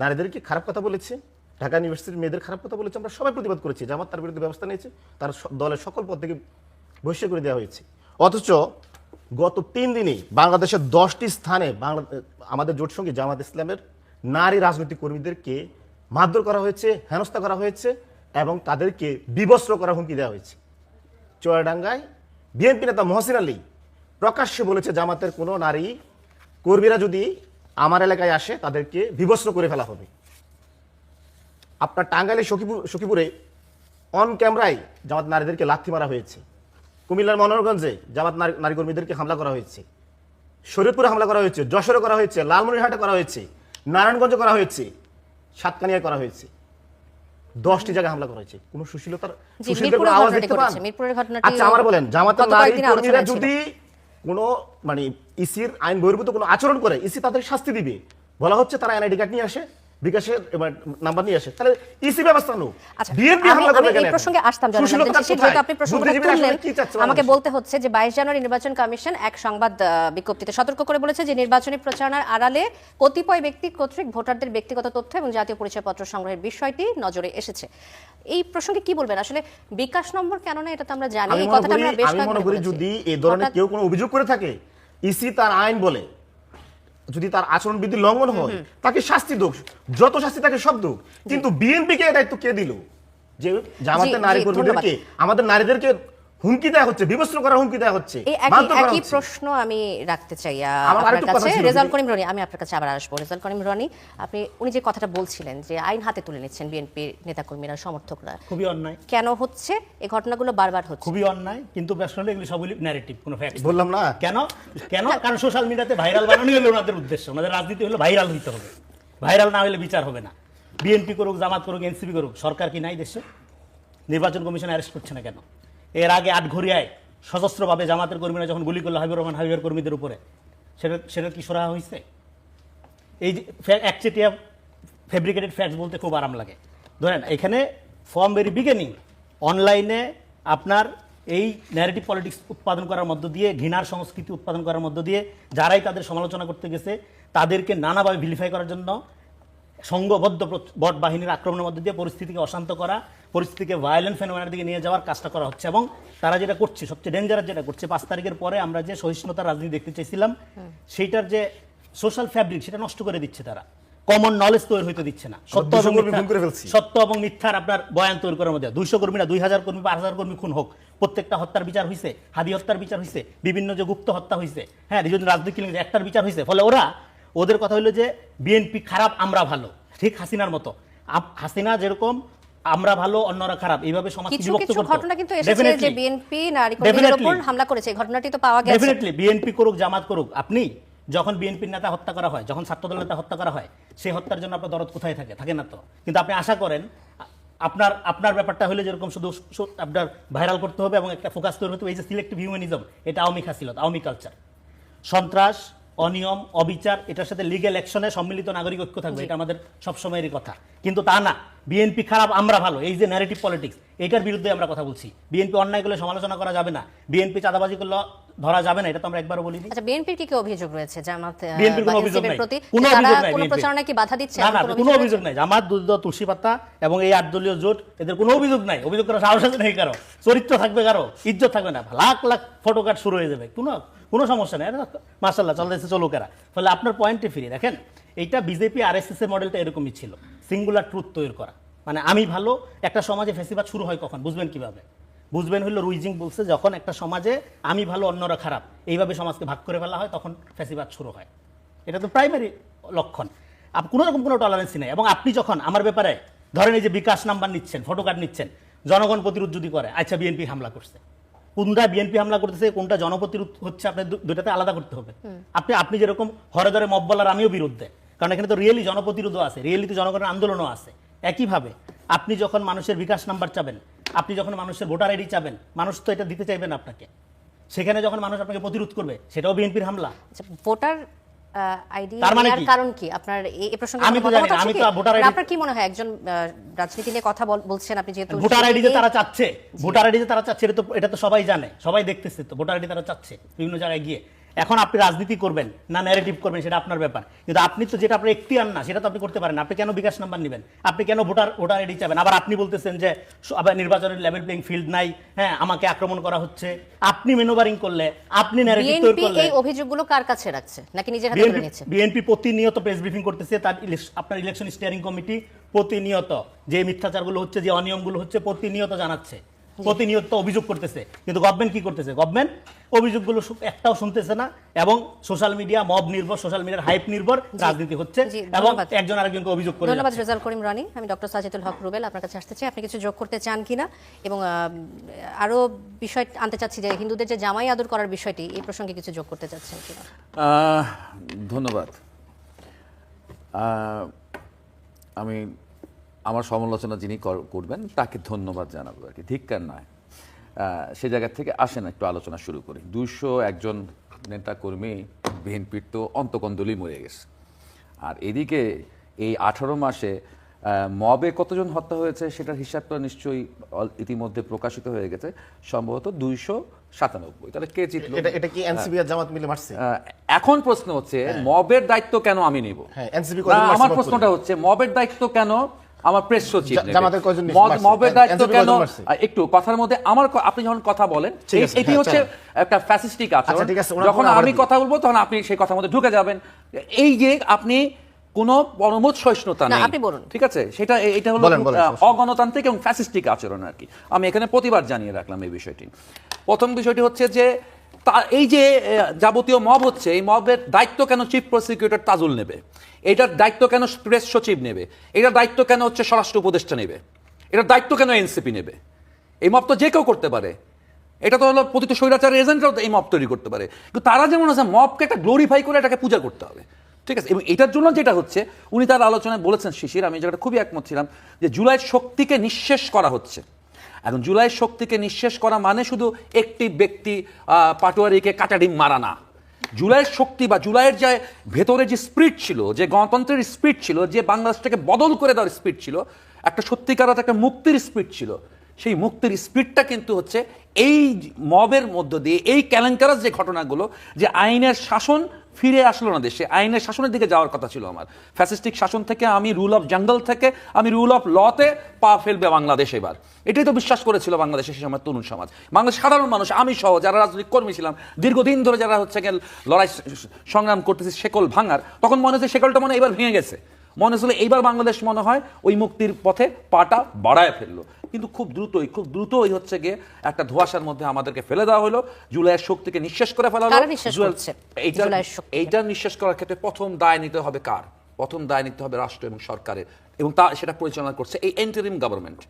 নারীদেরকে খারাপ কথা বলেছে, ঢাকা ইউনিভার্সিটির মেয়েদের খারাপ কথা বলেছে, আমরা সবাই প্রতিবাদ করেছি, জামাত তার বিরুদ্ধে ব্যবস্থা নিয়েছে, তার দলের সকল পদ থেকে বহিষ্কার করে দেওয়া হয়েছে। অথচ গত 3 দিনেই বাংলাদেশের 10টি স্থানে আমাদের জোট সঙ্গী জামাত ইসলামের নারী রাজনৈতিক কর্মীদেরকে মারধর করা হয়েছে, হেনস্থা করা হয়েছে এবং তাদেরকে বিবস্ত্র করার হুমকি দেওয়া হয়েছে। চুয়াডাঙ্গায় বিএনপি নেতা মহসিন আলী প্রকাশ্যে বলেছে জামাতের কোনো নারী কর্মীরা যদি আমার এলাকায় আসে তাদেরকে বিবস্ত্র করে ফেলা হবে। আপনার টাঙ্গাইলে সখীপুরে অন ক্যামেরায় জামাত নারীদেরকে লাথি মারা হয়েছে। কুমিল্লার মনোহরগঞ্জে জামাত নারী কর্মীদেরকে হামলা করা হয়েছে, শরীয়তপুরে হামলা করা হয়েছে, যশোরে করা হয়েছে, লালমনিরহাটে করা হয়েছে, নারায়ণগঞ্জে করা হয়েছে, সাতকানিয়ায় করা হয়েছে। 10টি জায়গায় হামলা করা হয়েছে। কোনো সুশীলতার কোনো আওয়াজ দেখতে পান? আচ্ছা, আমার বলেন, জামাতের নারী কর্মীরা যদি কোনো মানে ইসির আইন বহির্ভূত কোনো আচরণ করে, ইসি তাদের শাস্তি দিবে। বলা হচ্ছে তারা এনআইডি কার্ড নিয়ে আসে, বিকাশের এবার নাম্বার নিয়ে আসে, তাহলে ইসি ব্যবস্থা নাও। আচ্ছা, বিএনপি আমি হামলা করবে এই কেন এখন? প্রসঙ্গে আসতাম জনাব সুশীলতা নাজনীন শিশির, কোথায়? যেহেতু আপনি প্রসঙ্গটা বুদ্ধিজীবীরা আসলে তুললেন, কি চাচ্ছে আমাকে বাংলাদেশে? বলতে হচ্ছে যে 22 জানুয়ারি নির্বাচন কমিশন এক সংবাদ বিজ্ঞপ্তিতে সতর্ক করে বলেছে যে নির্বাচনী প্রচারণার আড়ালে কতিপয় ব্যক্তি কর্তৃক ভোটারদের ব্যক্তিগত তথ্য এবং জাতীয় পরিচয়পত্র সংগ্রহের বিষয়টি নজরে এসেছে। এই প্রসঙ্গে কি বলবেন? আসলে বিকাশ নম্বর কেন না এটা তো আমরা জানি, আমি এই মনে কথাটা করি আমরা বেশ আমি মনে কয়েকবার করি বলেছি। যদি এই ধরনের হঠাৎ- কেউ কোনো অভিযোগ করে থাকে, ইসি তার আইন বলে, যদি তার আচরণবিধি লঙ্ঘন হয় তাকে শাস্তি দোক, যত শাস্তি তাকে সব দোক, কিন্তু বিএনপি কে দায়িত্ব কে দিল যে জামাতের জি, নারী জি, কর্মীদেরকে, আমাদের নারীদেরকে হুমকি দেওয়া হচ্ছে, বিবস্ত্র করার হুমকি দেওয়া হচ্ছে, এই মারধর করা একই হচ্ছে? প্রশ্ন আমি রাখতে চাই আমার আপনার আরেকটু কথা কাছে। ছিল, রেজাউল যদি- করিম রনি, আমি আপনার কাছে আবার আসবো। রেজাউল করিম রনি, উনি যে কথাটা বলছিলেন যে আইন হাতে তুলে নিচ্ছেন বিএনপি নেতাকর্মীরা, সমর্থকরা, খুবই অন্যায়, কেন হচ্ছে এই ঘটনাগুলো বারবার হচ্ছে? খুবই অন্যায়, কিন্তু আসলে এগুলি সবগুলি ন্যারেটিভ, কোনো ফ্যাক্ট বললাম না, কেন কেন কারণ সোশ্যাল মিডিয়াতে ভাইরাল বানানো হলো ওনাদের উদ্দেশ্য। ওনাদের রাজনীতি হলো ভাইরাল হইতে হবে, ভাইরাল না হলে বিচার হবে না। বিএনপি করুক, জামাত করুক, এনসিপি করুক, সরকার কি নাই দেশে? নির্বাচন কমিশন অ্যারেস্ট করছে না কেন? এর আগে আটঘরিয়ায় সশস্ত্রভাবে জামাতের কর্মীরা যখন গুলি করলো হাবিবুর রহমান হাবিবের কর্মীদের উপরে, সেটা কি সরা হয়েছে? এই যে একচেটিয়া ফেব্রিকেটেড ফ্যাক্টস বলতে খুব আরাম লাগে। ধরেন এখানে ফ্রম ভেরি বিগিনিং অনলাইনে আপনার এই ন্যারেটিভ পলিটিক্স উৎপাদন করার মধ্য দিয়ে, ঘৃণার সংস্কৃতি উৎপাদন করার মধ্য দিয়ে যারাই তাদের সমালোচনা করতে গেছে তাদেরকে নানাভাবে ভিলিফাই করার জন্য সংঘবদ্ধ বট বাহিনীর আক্রমণের মধ্যে দিয়ে পরিস্থিতিকে অশান্ত করা, পরিস্থিতিকে ভায়োলেন্ট ফেনোমেনার দিকে নিয়ে যাওয়ার কাজটা করা হচ্ছে। এবং তারা যেটা করছে, সবচেয়ে ডেঞ্জারাস যেটা করছে, 5 তারিখের পরে আমরা যে সহিষ্ণুতার রাজনীতি দেখতে চাইছিলাম সেইটার যে সোশ্যাল ফ্যাব্রিক সেটা নষ্ট করে দিচ্ছে তারা। কমন নলেজ তৈরি হইতে দিচ্ছে না। সত্য এবং 200 কর্মী মিথ্যা- খুন করে ফেলছি। সত্য এবং মিথ্যার আপনার বয়ান তৈরি করার মধ্যে 200 কর্মী না, 2000 কর্মী, 5000 কর্মী খুন হোক, প্রত্যেকটা হত্যার বিচার হয়েছে, হাদি হত্যার বিচার হয়েছে, বিভিন্ন যে গুপ্ত হত্যা হয়েছে, হ্যাঁ, দুজন রাজনৈতিক কিলিং একটার বিচার হয়েছে। ফলে ওদের কথা হলো যে বিএনপি খারাপ আমরা ভালো, ঠিক হাসিনার মতো। হাসিনা যেরকম আমরা ভালো অন্যরা খারাপ, এইভাবে সমাজকে কিছু বিভক্ত কিছু করতো। ঘটনা কিন্তু এসেছে যে Definitely, বিএনপি নারী কর্মীদের উপর হামলা করেছে, এই ঘটনাটি তো পাওয়া গেছে। ডেফিনেটলি বিএনপি করুক, জামাত করুক, আপনি যখন বিএনপির নেতা হত্যা করা হয়, যখন ছাত্রদল নেতা হত্যা করা হয়, সেই হত্যার জন্য আপনার দরদ কোথায় থাকে? থাকে না তো। কিন্তু আপনি আশা করেন আপনার ব্যাপারটা হলে যেরকম শুধু আপনার ভাইরাল করতে হবে এবং একটা ফোকাস তৈরি হতে হবে, এই যে সিলেক্টিভ হিউম্যানিজম, এটা আওয়ামী খাসিলত, আওয়ামী কালচার। সন্ত্রাস, অনিয়ম, অবিচার, এটার সাথে লিগ্যাল অ্যাকশনে সম্মিলিত নাগরিক ঐক্য থাকবে, এটা আমাদের সবসময়েরই কথা। কিন্তু তা না, বিএনপি খারাপ আমরা ভালো, এই যে ন্যারেটিভ পলিটিক্স, এটার বিরুদ্ধে আমরা কথা বলছি। বিএনপি অন্যায় করলে সমালোচনা করা যাবে না, বিএনপি চাঁদাবাজি করলে ধরা যাবে না, এটা তো আমরা একবারও বলিনি। আচ্ছা, বিএনপির কি অভিযোগ রয়েছে জামাত বিএনপির কোনো বা অভিযোগ এনসিপির নাই, প্রতি? কোনো তারা অভিযোগ নাই কোনো বিএনপির। প্রচারণায় কি বাধা দিচ্ছে? না এমন না, কোনো কোনো অভিযোগ অভিযোগ নাই। জামাত, দুধ, তুলসী পাতা এবং এই 8 দলীয় জোট, এদের কোনো অভিযোগ নাই। অভিযোগ করার সাহস আছে নাকি কারো? চরিত্র থাকবে কারো? ইজ্জত থাকবে না? লাখ লাখ ফটো কার্ড শুরু হয়ে যাবে, কোনো সমস্যা নেই। মাশাআল্লাহ চলতেছে, চলুক এরা। ফলে আপনার পয়েন্টে ফিরে দেখেন, এইটা বিজেপি আরএসএস এর মডেলটা এরকমই ছিল, সিঙ্গুলার ট্রুথ তৈরি করা। মানে আমি ভালো, একটা সমাজে ফেসিবাদ শুরু হয় কখন বুঝবেন কিভাবে? বুঝবেন হলো রুইজিং বলছে, যখন একটা সমাজে আমি ভালো অন্যরা খারাপ এইভাবে সমাজকে ভাগ করে ফেলা হয়, তখন ফেসিবাদ শুরু হয়। এটা তো প্রাইমারি লক্ষণ। কোনো রকম কোনো টলারেন্সি নেই। এবং আপনি যখন আমার ব্যাপারে ধরেন এই যে বিকাশ নাম্বার নিচ্ছেন, ফটো কার্ড নিচ্ছেন, জনগণ প্রতিরোধ যদি করে, আচ্ছা বিএনপি হামলা করছে, কোনটা বিএনপি হামলা করতেছে, কোনটা জনপ্রতিরোধ হচ্ছে, আপনি দুটাতে আলাদা করতে হবে। আপনি যেরকম হরে ধরে মব বলার, আমিও বিরুদ্ধে, কারণ এখানে তো রিয়েলি জনপ্রতিরোধও আছে, রিয়েলি তো জনগণের আন্দোলনও আছে। একইভাবে আপনি যখন মানুষের বিকাশ নাম্বার চাবেন, আপনি যখন মানুষের ভোটার আইডি চাবেন, মানুষ তো এটা দিতে চাইবেন আপনাকে। সেখানে যখন মানুষ আপনাকে প্রতিরোধ করবে, সেটাও বিএনপির হামলা। আচ্ছা, ভোটার আইডি তার মানে নেওয়ার কি? কারণ কি? আপনার এই প্রসঙ্গে আমি তো কোনো জানি মতামত না, আমি আছে তো কি? ভোটার না, আইডি- আপনার কি মনে হয়, একজন রাজনীতি নিয়ে কথা বলছেন আপনি, যেহেতু ভোটার আইডি যে তারা চাচ্ছে, ভোটার আইডি যে তারা চাচ্ছে, এটা তো সবাই জানে, সবাই দেখতেছে তো ভোটার আইডি তারা চাচ্ছে বিভিন্ন জায়গায় গিয়ে। এখন আপনি রাজনীতি করবেন না ন্যারেটিভ করবেন, সেটা আপনার ব্যাপার। কিন্তু আপনি তো যেটা আপনার এখতিয়ার না, সেটা তো আপনি করতে পারেন। আপনি কেন বিকাশ নাম্বার নেবেন? আপনি কেন ভোটার আইডি চাবেন? আবার আপনি বলতেছেন যে আবার নির্বাচনের লেভেল প্লেইং ফিল্ড নাই, হ্যাঁ, আমাকে আক্রমণ করা হচ্ছে। আপনি মেনুভারিং করলে, আপনি ন্যারেটিভ তৈরি বিএনপি করলে, এই অভিযোগগুলো কার কাছে রাখছে নাকি নিজের হাতে তুলে নিচ্ছে? বিএনপি প্রতিনিয়ত প্রেস ব্রিফিং করতেছে, তার আপনার ইলেকশন স্টিয়ারিং কমিটি প্রতিনিয়ত যে মিথ্যাচারগুলো হচ্ছে, যে অনিয়মগুলো হচ্ছে, প্রতিনিয়ত জানাচ্ছে, প্রতিনিয়ত অভিযোগ করতেছে। কিন্তু গভর্নমেন্ট কি করতেছে? গভর্নমেন্ট অভিযোগগুলো একটাও শুনতেছে না, এবং সোশ্যাল মিডিয়া মব নির্ভর, সোশ্যাল মিডিয়ার হাইপ নির্ভর রাজনীতি হচ্ছে, জি, এবং ধন্যবাদ। একজন আরেকজনকে অভিযোগ করে ধন্যবাদ যাচ্ছে। রেজাউল করিম রনি। আমি ডক্টর সাজিদুল হক রুবেল আপনার কাছে আসতে চাই, আপনি কিছু যোগ করতে চান কিনা, এবং আরো বিষয় আনতে চাচ্ছি যে হিন্দুদের যে জামাই আদর করার বিষয়টি, এই প্রসঙ্গে কিছু যোগ করতে চাচ্ছেন কিনা? ধন্যবাদ। আমি আমার সমালোচনা যিনি করবেন তাকে ধন্যবাদ জানাবো আর কি, ধিক্কার নয়। সে জায়গা থেকে আসেন একটু আলোচনা শুরু করি। 201 নেতা কর্মী বিএনপির তো অন্তকন্দলই মরে গেছে, আর এদিকে এই 18 মাসে মবে কতজন হত্যা হয়েছে সেটার হিসাবটা নিশ্চয়ই ইতিমধ্যে প্রকাশিত হয়ে গেছে, সম্ভবত 297। তাহলে কে জিতলো? এটা কি এনসিপি আর জামাত মিলে মারছে? এখন প্রশ্ন হচ্ছে মবের দায়িত্ব কেন আমি নিব? হ্যাঁ, এনসিপি না, আমার প্রশ্নটা হচ্ছে মবের দায়িত্ব কেন আমার প্রেস সচিব নেবে? জামাতের কয়জন মবের দায়িত্ব NCP কেন? কয়জন মারছে? একটু কথার মধ্যে আপনি যখন কথা বলেন ঠিক আছে, এটি হ্যাঁ, হচ্ছে চলেন। একটা ফ্যাসিস্টিক আচরণ। আচ্ছা, ঠিক আছে, ওনার যখন পরে আবার আমি দিই। কথা বলবো তখন আপনি সেই কথার মধ্যে ঢুকে যাবেন। এই যে আপনি কোনো পরমত সহিষ্ণুতা না, নেই, আপনি বলুন। ঠিক আছে, এটা হলো বলেন, সমস্যা নেই। অগণতান্ত্রিক এবং ফ্যাসিস্টিক আচরণ আর কি। আমি এখানে প্রতিবাদ জানিয়ে রাখলাম এই বিষয়টি। প্রথম বিষয়টি হচ্ছে যে এই যে যাবতীয় মব হচ্ছে, এই মবের দায়িত্ব কেন চিফ প্রসিকিউটর তাজুল নেবে? এটার দায়িত্ব কেন প্রেস সচিব নেবে? এটার দায়িত্ব কেন হচ্ছে স্বরাষ্ট্র উপদেষ্টা নেবে? এটার দায়িত্ব কেন এনসিপি নেবে? এই মব তো যে কেউ করতে পারে। এটা তো হলো প্রতিটি স্বৈরাচারের এজেন্টরাও এই মব তৈরি করতে পারে, কিন্তু তারা যেমন আছে মবকে একটা গ্লোরিফাই করে এটাকে পূজা করতে হবে, ঠিক আছে? এবং এটার জন্য যেটা হচ্ছে, উনি তার আলোচনায় বলেছেন শিশির, আমি যেটা খুবই একমত ছিলাম, যে জুলাইয়ের শক্তিকে নিঃশেষ করা হচ্ছে। এখন জুলাইয়ের শক্তিকে নিঃশেষ করা মানে শুধু একটি ব্যক্তি পাটোয়ারিকে কাটাডিম মারা না। জুলাইয়ের শক্তি বা জুলাইয়ের যে ভেতরে যে স্পিরিট ছিল, যে গণতন্ত্রের স্পিরিট ছিল, যে বাংলাদেশটাকে বদল করে দেওয়ার স্পিরিট ছিল, একটা সত্যিকার একটা মুক্তির স্পিরিট ছিল, সেই মুক্তির স্পিরিটটা কিন্তু হচ্ছে এই মবের মধ্য দিয়ে, এই কেলেঙ্কারাস যে ঘটনাগুলো, যে আইনের শাসন ফিরে আসলো না দেশে, আইনের শাসনের দিকে যাওয়ার কথা ছিল আমার। ফ্যাসিস্টিক শাসন থেকে আমি রুল অফ জাঙ্গল থেকে আমি রুল অফ লতে পা ফেলবে বাংলাদেশ এবার, এটাই তো বিশ্বাস করেছিল বাংলাদেশের সে সময় তরুণ সমাজ, বাংলাদেশ সাধারণ মানুষ, আমি সহ যারা রাজনৈতিক কর্মী ছিলাম দীর্ঘদিন ধরে, যারা হচ্ছে লড়াই সংগ্রাম করতেছি শেকল ভাঙার, তখন মনে হচ্ছে শেকলটা মনে এবার ভেঙে গেছে, মনে হচ্ছিল এইবার বাংলাদেশ মনে হয় ওই মুক্তির পথে পাটা বাড়ায় ফেললো। কিন্তু খুব দ্রুতই হচ্ছে গিয়ে একটা ধোঁয়াশার মধ্যে আমাদেরকে ফেলে দেওয়া হলো, জুলাইয়ের শক্তিকে নিঃশেষ করে ফেলা হলো। এইটা নিঃশেষ করার ক্ষেত্রে প্রথম দায় নিতে হবে কার? প্রথম দায় নিতে হবে রাষ্ট্র এবং সরকারের, এবং সেটা পরিচালনা করছে এই ইন্টারিম গভর্নমেন্ট।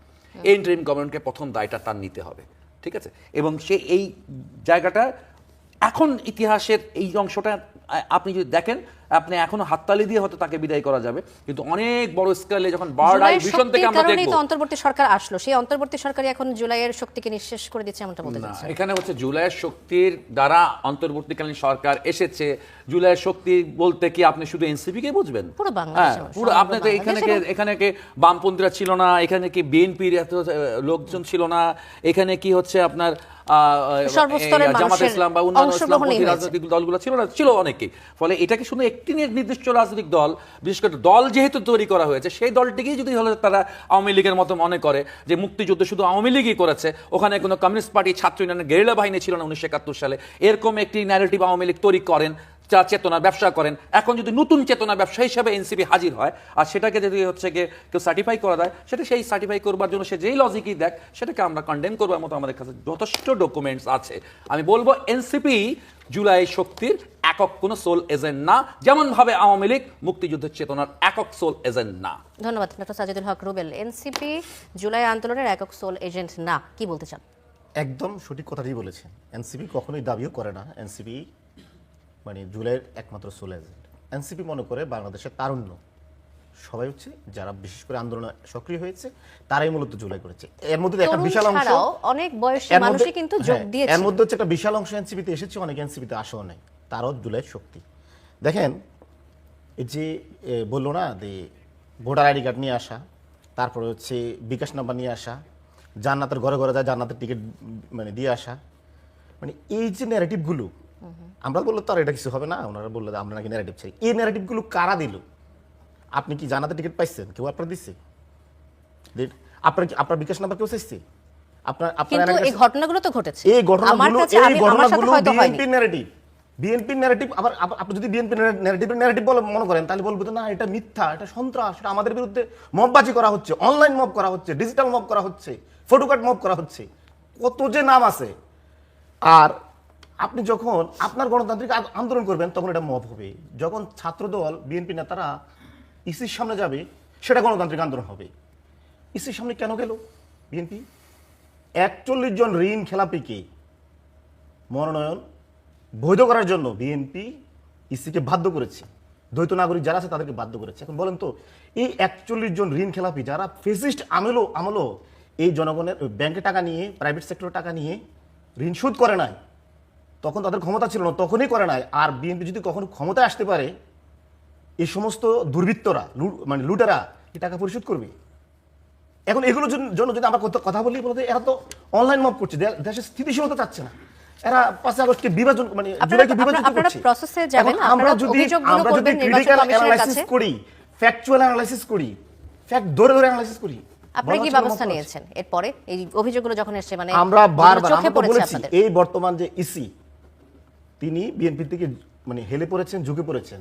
এই ইন্টারিম গভর্নমেন্টকে প্রথম দায়টা তার নিতে হবে, ঠিক আছে? এবং সে এই জায়গাটা এখন ইতিহাসের এই অংশটা আপনি যদি দেখেন, আপনি এখনো হাততালি দিয়ে হয়তো তাকে বিদায় করা যাবে, কিন্তু অনেক বড় স্কেলে যখন বার্ড আই ভিশন থেকে আমরা দেখব, অন্তর্বর্তী সরকার আসলো, সেই অন্তর্বর্তী সরকারই এখন জুলাইয়ের শক্তিকে নিঃশেষ করে দিচ্ছে, এমনটা বলতে চাচ্ছেন? এখানে হচ্ছে জুলাইয়ের শক্তির দ্বারা অন্তর্বর্তীকালীন সরকার এসেছে। জুলাইয়ের শক্তি বলতে কি আপনি শুধু এনসিপি কে বুঝবেন? পুরো বাংলাদেশ, পুরো। আপনি তো এখানে কি বামপন্থীরা ছিল না, এখানে কি বিএনপির এত লোকজন ছিল না, এখানে কি হচ্ছে আপনার জামাত ইসলাম বা অন্যান্য ইসলামপন্থী রাজনৈতিক দলগুলো ছিল না? ছিল অনেকেই। ফলে এটাকে শুধু একটি নির্দিষ্ট রাজনৈতিক দল, বিশেষ করে দল যেহেতু তৈরি করা হয়েছে, সেই দলটিকেই যদি হলে তারা আওয়ামী লীগের মতো মনে করে যে মুক্তিযুদ্ধ শুধু আওয়ামী লীগই করেছে, ওখানে কোনো কমিউনিস্ট পার্টি, ছাত্র ইউনিয়নের গেরিলা বাহিনী ছিল না 1971 সালে, এরকম একটি ন্যারেটিভ আওয়ামী লীগ তৈরি করেন, চেতনা ব্যবসা করেন। এখন যদি নতুন চেতনা ব্যবসা হিসাবে এনসিপি হাজির হয়, আর সেটাকে যদি হচ্ছে গিয়ে কেউ সার্টিফাই করা দেয়, সেটা সেই সার্টিফাই করবার জন্য সে যেই লজিকই দেখ, সেটাকে আমরা কন্ডেম করবার মতো আমাদের কাছে যথেষ্ট ডকুমেন্টস আছে। আমি বলবো এনসিপি জুলাই শক্তির একক কোনো সোল এজেন্ট না, যেমন ভাবে আওয়ামী লীগ মুক্তিযুদ্ধের চেতনার একক সোল এজেন্ট না। ধন্যবাদ ডক্টর সাজিদুল হক রুবেল। এনসিপি জুলাই আন্দোলনের একক সোল এজেন্ট না, কি বলতে চান? একদম সঠিক কথাই বলেছেন। এনসিপি কখনোই দাবিও করে না এনসিপি মানে জুলাইয়ের একমাত্র সোল এজেন্ট। এনসিপি মনে করে বাংলাদেশের তারুণ্য সবাই হচ্ছে যারা বিশেষ করে আন্দোলনে সক্রিয় হয়েছে, তারাই মূলত জুলাই করেছে। এর মধ্যে একটা বিশাল অংশ, অনেক বয়সী মানুষই কিন্তু যোগ দিয়েছে। এর মধ্যে হচ্ছে একটা বিশাল অংশ এনসিপিতে এসেছে, অনেক এনসিপিতে আসেও নাই, তারও জুলাইয়ের শক্তি। দেখেন, এই যে বললো না যে ভোটার আইডি কার্ড নিয়ে আসা, তারপরে হচ্ছে বিকাশ নাম্বার নিয়ে আসা, জান্নাতের ঘরে ঘরে যায় জান্নাতের টিকিট মানে দিয়ে আসা, মানে এই যে ন্যারেটিভগুলো, আমরা বললো তো আর এটা কিছু হবে না, ওনারা বললো আমরা নাকি ন্যারেটিভ চাই, এই ন্যারেটিভগুলো কারা দিল? আপনি কি জান্নাতের টিকিট পাইছেন? কেউ আপনার দিচ্ছে? আপনার বিকাশ নাম্বার কেউ চাইছে? কিন্তু এই ঘটনাগুলো তো ঘটেছে। এই ঘটনাগুলো বিএনপির ন্যারেটিভ। আবার আপনি যদি বিএনপি ন্যারেটিভ বলে মনে করেন, তাহলে বলবো না এটা মিথ্যা, এটা সন্ত্রাস, এটা আমাদের বিরুদ্ধে মববাজি করা হচ্ছে, অনলাইন মব করা হচ্ছে, ডিজিটাল মব করা হচ্ছে, ফটোকার্ড মব করা হচ্ছে, কত যে নাম আছে। আর আপনি যখন আপনার গণতান্ত্রিক আন্দোলন করবেন, তখন এটা মব হবে। যখন ছাত্রদল, বিএনপি নেতারা ইসির সামনে যাবে, সেটা গণতান্ত্রিক আন্দোলন হবে। ইসির সামনে কেন গেল বিএনপি? 41 জন ঋণ খেলাপিকে মনোনয়ন বৈধ করার জন্য বিএনপি ইসিকে বাধ্য করেছে। দ্বৈত নাগরিক যারা আছে তাদেরকে বাধ্য করেছে। এখন বলেন তো, এই 41 জন ঋণ খেলাপি যারা ফেসিস্ট আমলো এই জনগণের ব্যাংকে টাকা নিয়ে, প্রাইভেট সেক্টরে টাকা নিয়ে ঋণ শোধ করে নাই, তখন তাদের ক্ষমতা ছিল না, তখনই করে নাই। আর বিএনপি যদি কখনো ক্ষমতায় আসতে পারে, এই সমস্ত দুর্বৃত্তরা মানে লুটেরা কি টাকা পরিশোধ করবে? এখন এগুলোর জন্য যদি আমরা কথা বলি, বলতে এরা তো অনলাইন মব করছে, দেশের স্থিতিশীলতা চাচ্ছে না, এরা 5 আগস্টকে বিভাজন মানে জুলাইকে বিভাজন আপনারা করছে। প্রসেসে যাবেন, এখন আমরা আপনারা যদি অভিযোগগুলো করবেন নির্বাচন ক্রিটিক্যাল কমিশনের অ্যানালাইসিস কাছে। করি, ফ্যাকচুয়াল অ্যানালাইসিস করি, ফ্যাক্ট ধরে ধরে অ্যানালাইসিস করি, আপনারা কি বলা হচ্ছে ব্যবস্থা মব করা নিয়েছেন এরপরে এই অভিযোগগুলো যখন এসেছে, মানে আমরা যেগুলো বারবার চোখে আমরা তো পড়েছে বলেছি আপনাদের? এই বর্তমান যে ইসি তিনি বিএনপি থেকে মানে হেলে পড়েছেন, ঝুঁকে পড়েছেন।